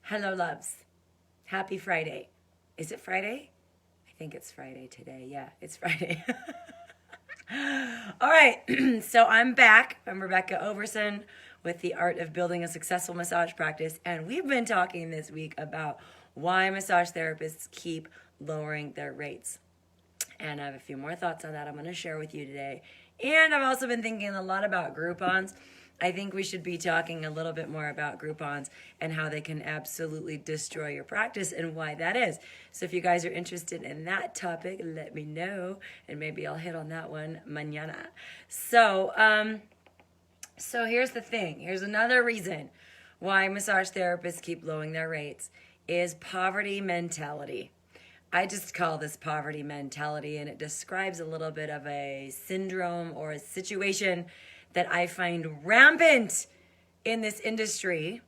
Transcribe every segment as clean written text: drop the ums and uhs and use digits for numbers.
Hello, loves. Happy Friday. Is it Friday? I think it's Friday today. Yeah, it's Friday. All right, so I'm back. I'm Rebecca Overson with the Art of Building a Successful Massage Practice, and we've been talking this week about why massage therapists keep lowering their rates. And I have a few more thoughts on that I'm going to share with you today. And I've also been thinking a lot about Groupons. I think we should be talking a little bit more about Groupons and how they can absolutely destroy your practice and why that is. So if you guys are interested in that topic, let me know, and maybe I'll hit on that one mañana. So here's the thing. Here's another reason why massage therapists keep lowering their rates is poverty mentality. I just call this poverty mentality, and it describes a little bit of a syndrome or a situation that I find rampant in this industry,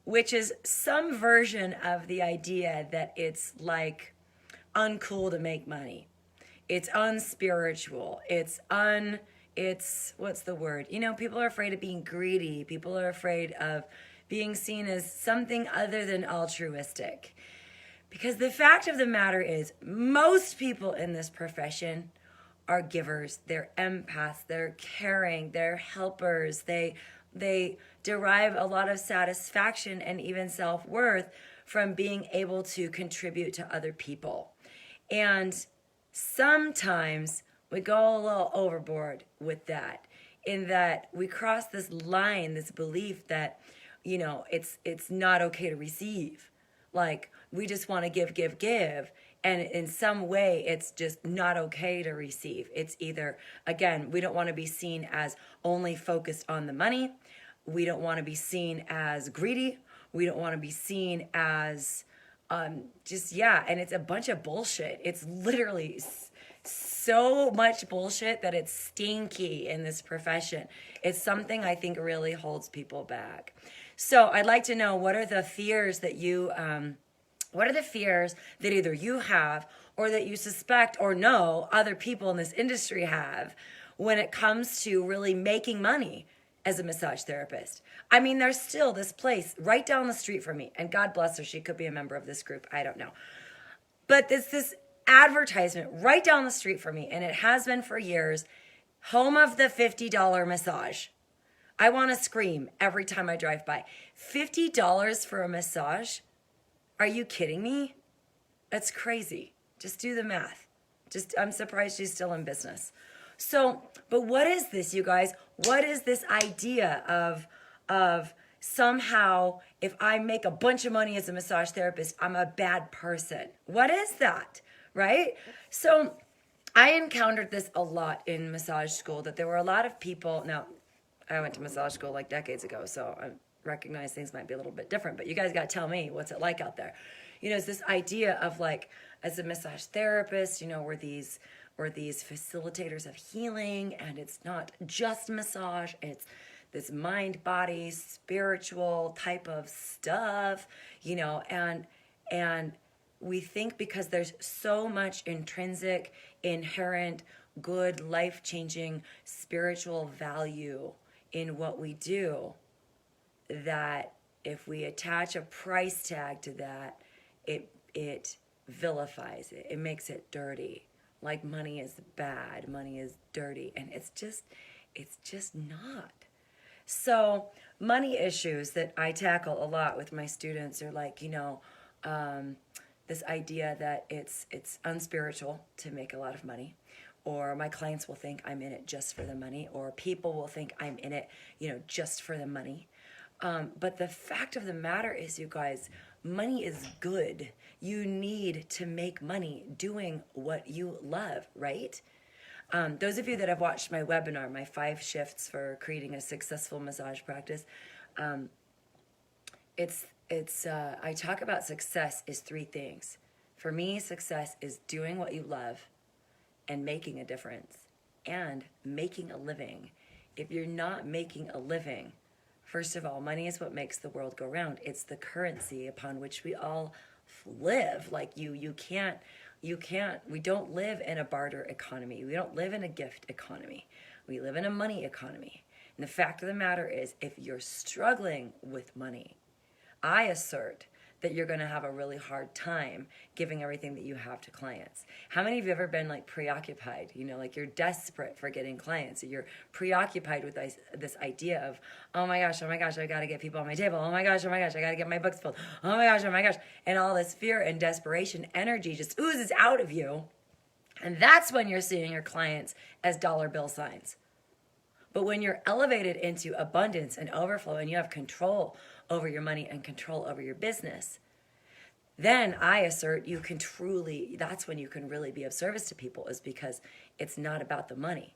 which is some version of the idea that it's like uncool to make money. It's unspiritual. It's what's the word? People are afraid of being greedy. People are afraid of being seen as something other than altruistic. Because the fact of the matter is, most people in this profession are givers. They're empaths. They're caring. They're helpers. They derive a lot of satisfaction and even self-worth from being able to contribute to other people. And sometimes we go a little overboard with that, in that we cross this line, this belief that, it's not okay to receive. Like, we just want to give. And in some way, it's just not okay to receive. It's either, again, we don't want to be seen as only focused on the money. We don't want to be seen as greedy. We don't want to be seen as and it's a bunch of bullshit. It's literally so much bullshit that it's stinky in this profession. It's something I think really holds people back. So I'd like to know, what are the fears that either you have or that you suspect or know other people in this industry have when it comes to really making money as a massage therapist? I mean, there's still this place right down the street from me, and God bless her, she could be a member of this group, I don't know. But there's this advertisement right down the street from me, and it has been for years, home of the $50 massage. I want to scream every time I drive by. $50 for a massage? Are you kidding me? That's crazy. Just do the math. I'm surprised she's still in business. So, but what is this, you guys? What is this idea of somehow if I make a bunch of money as a massage therapist, I'm a bad person? What is that, right? So I encountered this a lot in massage school, that there were a lot of people. Now, I went to massage school like decades ago, so I recognize things might be a little bit different, but you guys got to tell me, what's it like out there? It's this idea of, like, as a massage therapist, we're these facilitators of healing, and it's not just massage, it's this mind, body, spiritual type of stuff, and we think because there's so much intrinsic, inherent, good, life-changing spiritual value in what we do, that if we attach a price tag to that, it vilifies it. It makes it dirty. Like, money is bad, money is dirty, and it's just not. So money issues that I tackle a lot with my students are like, this idea that it's unspiritual to make a lot of money, or my clients will think I'm in it just for the money, or people will think I'm in it, just for the money. But the fact of the matter is, you guys, money is good. You need to make money doing what you love, right? Those of you that have watched my webinar, my 5 shifts for creating a successful massage practice, I talk about success is 3 things. For me, success is doing what you love and making a difference and making a living. If you're not making a living, first of all, money is what makes the world go round. It's the currency upon which we all live. Like, you can't, we don't live in a barter economy. We don't live in a gift economy. We live in a money economy. And the fact of the matter is, if you're struggling with money, I assert that you're going to have a really hard time giving everything that you have to clients. How many of you have ever been like preoccupied? You know, like you're desperate for getting clients. You're preoccupied with this idea of, oh my gosh, I got to get people on my table. Oh my gosh, I got to get my books filled. Oh my gosh. And all this fear and desperation energy just oozes out of you. And that's when you're seeing your clients as dollar bill signs. But when you're elevated into abundance and overflow and you have control over your money and control over your business, then I assert you can truly, that's when you can really be of service to people, is because it's not about the money.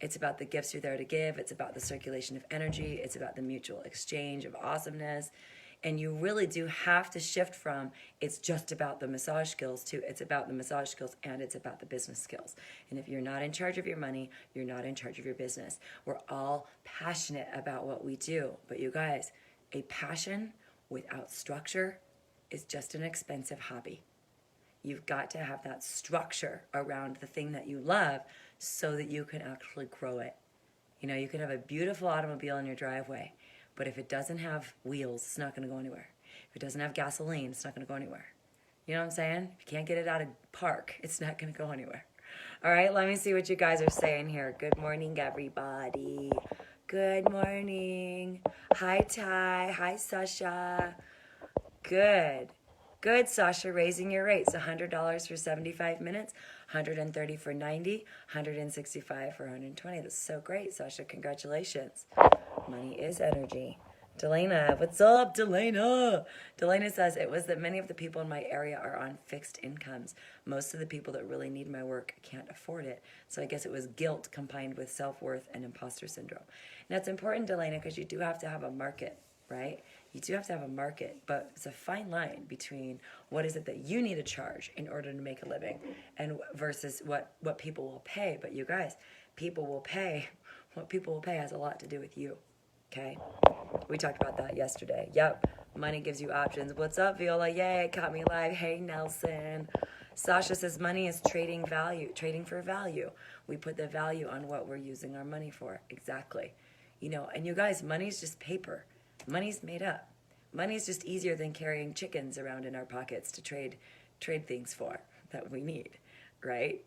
It's about the gifts you're there to give. It's about the circulation of energy. It's about the mutual exchange of awesomeness. And you really do have to shift from it's just about the massage skills to it's about the massage skills and it's about the business skills. And if you're not in charge of your money, you're not in charge of your business. We're all passionate about what we do. But you guys, a passion without structure is just an expensive hobby. You've got to have that structure around the thing that you love so that you can actually grow it. You know, you can have a beautiful automobile in your driveway, but if it doesn't have wheels, it's not going to go anywhere. If it doesn't have gasoline, it's not going to go anywhere. You know what I'm saying? If you can't get it out of park, it's not going to go anywhere. All right, let me see what you guys are saying here. Good morning, everybody. Good morning. Hi, Ty. Hi, Sasha. Good. Good, Sasha, raising your rates. $100 for 75 minutes, $130 for 90, $165 for 120. That's so great, Sasha. Congratulations. Money is energy. Delana, what's up, Delana? Delana says, it was that many of the people in my area are on fixed incomes. Most of the people that really need my work can't afford it. So I guess it was guilt combined with self-worth and imposter syndrome. Now, it's important, Delana, because you do have to have a market, right? You do have to have a market, but it's a fine line between what is it that you need to charge in order to make a living and versus what people will pay. But you guys, people will pay. What people will pay has a lot to do with you, okay? We talked about that yesterday. Yep, money gives you options. What's up, Viola? Yay, caught me live. Hey, Nelson. Sasha says money is trading for value. We put the value on what we're using our money for. Exactly. You know, and you guys, money's just paper. Money's made up. Money's just easier than carrying chickens around in our pockets to trade things for that we need, right?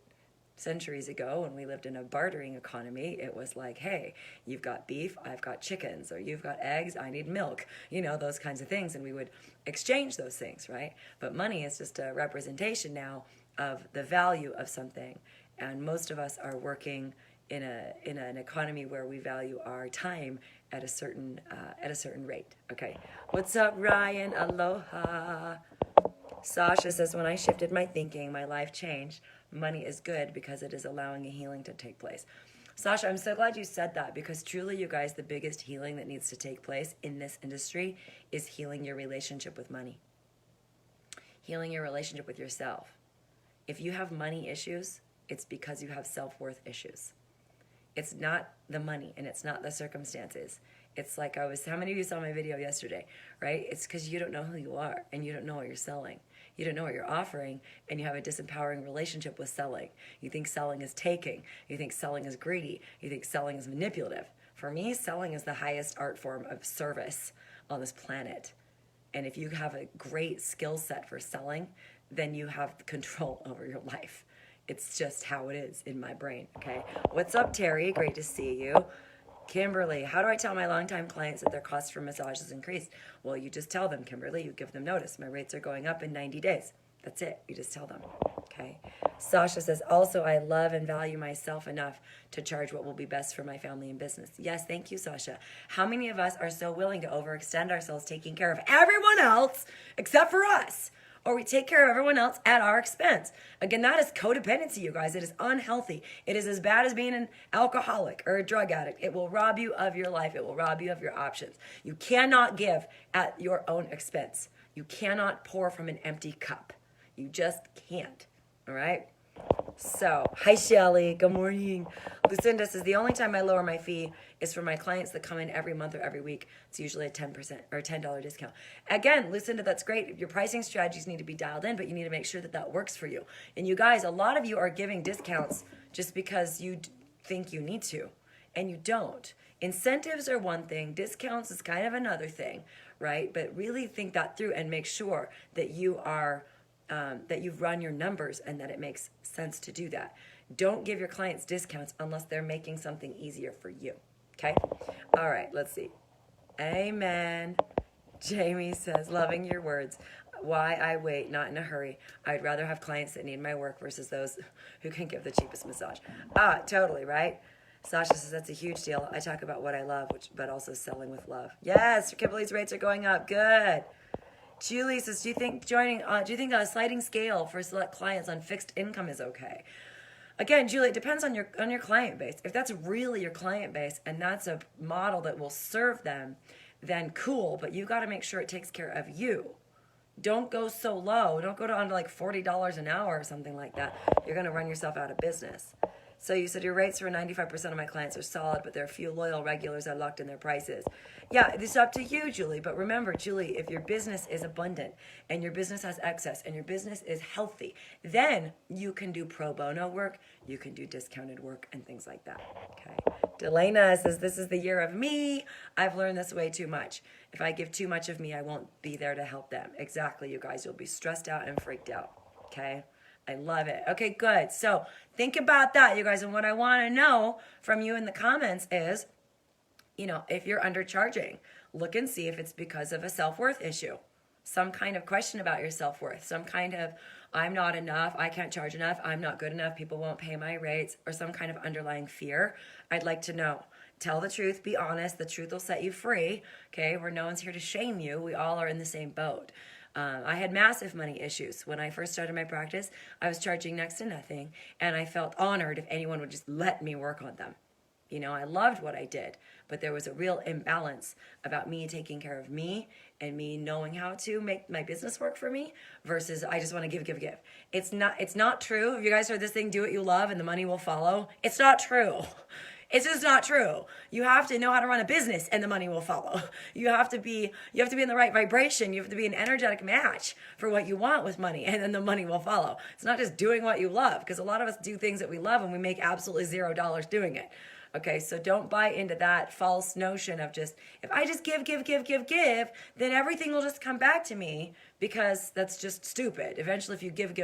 Centuries ago, when we lived in a bartering economy, it was like, hey, you've got beef, I've got chickens, or you've got eggs, I need milk, you know, those kinds of things, and we would exchange those things, right? But money is just a representation now of the value of something, and most of us are working in an economy where we value our time at a certain rate. Okay, what's up, Ryan? Aloha. Sasha says, when I shifted my thinking, my life changed. Money is good because it is allowing a healing to take place. Sasha, I'm so glad you said that, because truly, you guys, the biggest healing that needs to take place in this industry is healing your relationship with money. Healing your relationship with yourself. If you have money issues, it's because you have self-worth issues. It's not the money and it's not the circumstances. It's like how many of you saw my video yesterday, right? It's because you don't know who you are and you don't know what you're selling. You don't know what you're offering, and you have a disempowering relationship with selling. You think selling is taking. You think selling is greedy. You think selling is manipulative. For me, selling is the highest art form of service on this planet. And if you have a great skill set for selling, then you have control over your life. It's just how it is in my brain, okay? What's up, Terry? Great to see you. Kimberly, how do I tell my longtime clients that their cost for massage has increased? Well, you just tell them, Kimberly. You give them notice. My rates are going up in 90 days. That's it. You just tell them, okay? Sasha says, also, I love and value myself enough to charge what will be best for my family and business. Yes, thank you, Sasha. How many of us are so willing to overextend ourselves taking care of everyone else except for us? Or we take care of everyone else at our expense. Again, that is codependency, you guys. It is unhealthy. It is as bad as being an alcoholic or a drug addict. It will rob you of your life. It will rob you of your options. You cannot give at your own expense. You cannot pour from an empty cup. You just can't, all right? So, hi, Shelly. Good morning. Lucinda says, the only time I lower my fee is for my clients that come in every month or every week. It's usually a 10% or a $10 discount. Again, Lucinda, that's great. Your pricing strategies need to be dialed in, but you need to make sure that that works for you. And you guys, a lot of you are giving discounts just because you think you need to, and you don't. Incentives are one thing. Discounts is kind of another thing, right? But really think that through and make sure that you are that you've run your numbers and that it makes sense to do that. Don't give your clients discounts unless they're making something easier for you. Okay? All right, let's see. Amen. Jamie says, loving your words. Why I wait, not in a hurry. I'd rather have clients that need my work versus those who can give the cheapest massage. Totally, right? Sasha says, that's a huge deal. I talk about what I love, but also selling with love. Yes, Kimberly's rates are going up. Good. Julie says, do you think a sliding scale for select clients on fixed income is okay? Again, Julie, it depends on your client base. If that's really your client base and that's a model that will serve them, then cool, but you got to make sure it takes care of you. Don't go so low. Don't go down to like $40 an hour or something like that. You're going to run yourself out of business. So you said your rates for 95% of my clients are solid, but there are a few loyal regulars that locked in their prices. Yeah, it's up to you, Julie. But remember, Julie, if your business is abundant and your business has excess and your business is healthy, then you can do pro bono work, you can do discounted work and things like that. Okay. Delana says, this is the year of me. I've learned this way too much. If I give too much of me, I won't be there to help them. Exactly, you guys. You'll be stressed out and freaked out. Okay. I love it. Okay, good. So think about that, you guys. And what I want to know from you in the comments is, if you're undercharging, look and see if it's because of a self-worth issue. Some kind of question about your self-worth. Some kind of, I'm not enough, I can't charge enough, I'm not good enough, people won't pay my rates, or some kind of underlying fear. I'd like to know. Tell the truth, be honest. The truth will set you free, okay? Where no one's here to shame you. We all are in the same boat. I had massive money issues. When I first started my practice, I was charging next to nothing, and I felt honored if anyone would just let me work on them. I loved what I did, but there was a real imbalance about me taking care of me and me knowing how to make my business work for me versus I just want to give. It's not true. Have you guys heard this thing, do what you love and the money will follow? It's not true. It's just not true. You have to know how to run a business and the money will follow. You have to be in the right vibration. You have to be an energetic match for what you want with money, and then the money will follow. It's not just doing what you love, because a lot of us do things that we love and we make absolutely $0 doing it. Okay, so don't buy into that false notion of just, if I just give, then everything will just come back to me, because that's just stupid. Eventually, if you give,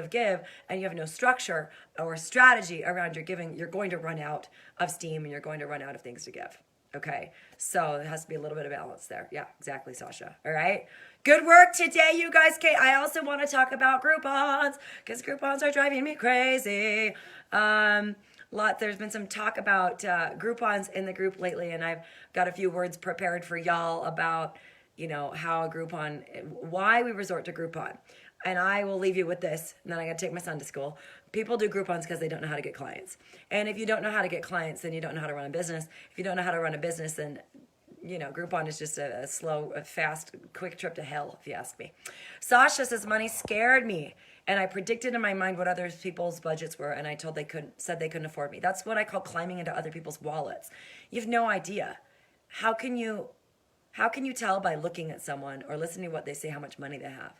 and you have no structure or strategy around your giving, you're going to run out of steam and you're going to run out of things to give. Okay, so there has to be a little bit of balance there. Yeah, exactly, Sasha. All right, good work today, you guys. Okay, I also want to talk about Groupons, because Groupons are driving me crazy. There's been some talk about Groupons in the group lately, and I've got a few words prepared for y'all about, how a Groupon, why we resort to Groupon. And I will leave you with this, and then I got to take my son to school. People do Groupons because they don't know how to get clients. And if you don't know how to get clients, then you don't know how to run a business. If you don't know how to run a business, then Groupon is just a slow, fast, quick trip to hell, if you ask me. Sasha says, money scared me. And I predicted in my mind what other people's budgets were, and I said they couldn't afford me. That's what I call climbing into other people's wallets. You have no idea. How can you tell by looking at someone or listening to what they say how much money they have?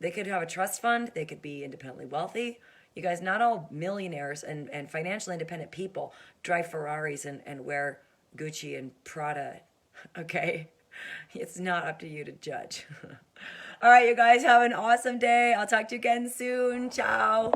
They could have a trust fund. They could be independently wealthy. You guys, not all millionaires and financially independent people drive Ferraris and wear Gucci and Prada, okay? It's not up to you to judge. All right, you guys, have an awesome day. I'll talk to you again soon. Ciao.